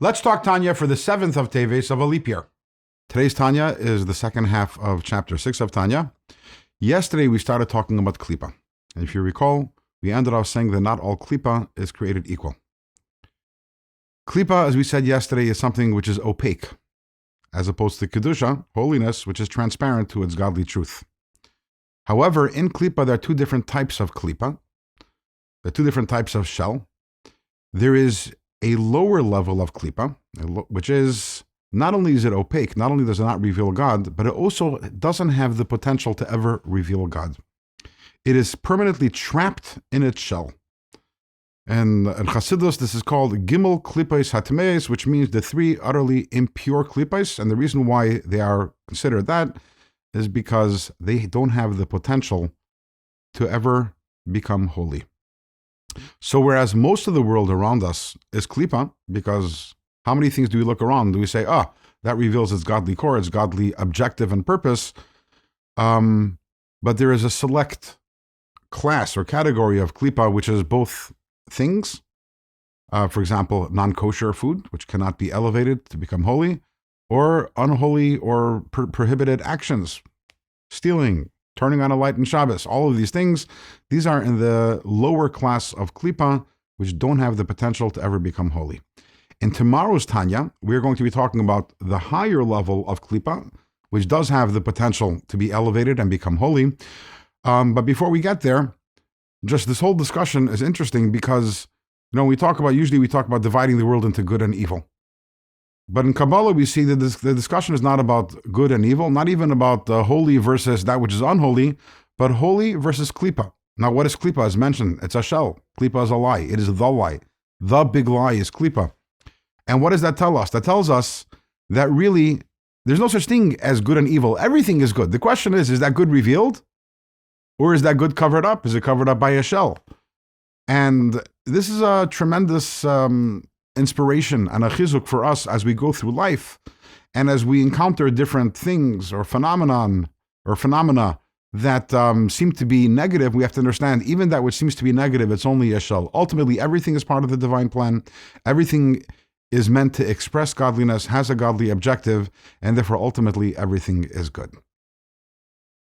Let's talk Tanya for the 7th of Teves of a leap year. Today's Tanya is the second half of chapter 6 of Tanya. Yesterday we started talking about Klipa. And if you recall, we ended off saying that not all Klipa is created equal. Klipa, as we said yesterday, is something which is opaque, as opposed to Kedusha, holiness, which is transparent to its godly truth. However, in Klipa, there are two different types of Klipa. There are two different types of shell. There is a lower level of Klipa, which is, not only is it opaque, not only does it not reveal God, but it also doesn't have the potential to ever reveal God. It is permanently trapped in its shell. And in Chassidus, this is called Gimel Klipais Hatmeis, which means the three utterly impure Klipais. And the reason why they are considered that is because they don't have the potential to ever become holy. So whereas most of the world around us is Klipa, because how many things do we look around? Do we say, that reveals its godly core, its godly objective and purpose? But there is a select class or category of Klipa, which is both things. For example, non-kosher food, which cannot be elevated to become holy, or unholy or prohibited actions, stealing, turning on a light in Shabbos, all of these things, these are in the lower class of Klipa, which don't have the potential to ever become holy. In tomorrow's Tanya, we're going to be talking about the higher level of Klipa, which does have the potential to be elevated and become holy. But before we get there, just this whole discussion is interesting because, usually we talk about dividing the world into good and evil. But in Kabbalah, we see that the discussion is not about good and evil, not even about the holy versus that which is unholy, but holy versus Klipa. Now, what is Klipa? As mentioned, it's a shell. Klipa is a lie. It is the lie. The big lie is Klipa. And what does that tell us? That tells us that really, there's no such thing as good and evil. Everything is good. The question is that good revealed? Or is that good covered up? Is it covered up by a shell? And this is a tremendous inspiration and a chizuk for us as we go through life and as we encounter different things or phenomena that seem to be negative. We have to understand even that which seems to be negative, it's only a shell. Ultimately, everything is part of the divine plan. Everything is meant to express godliness, has a godly objective, and therefore ultimately everything is good.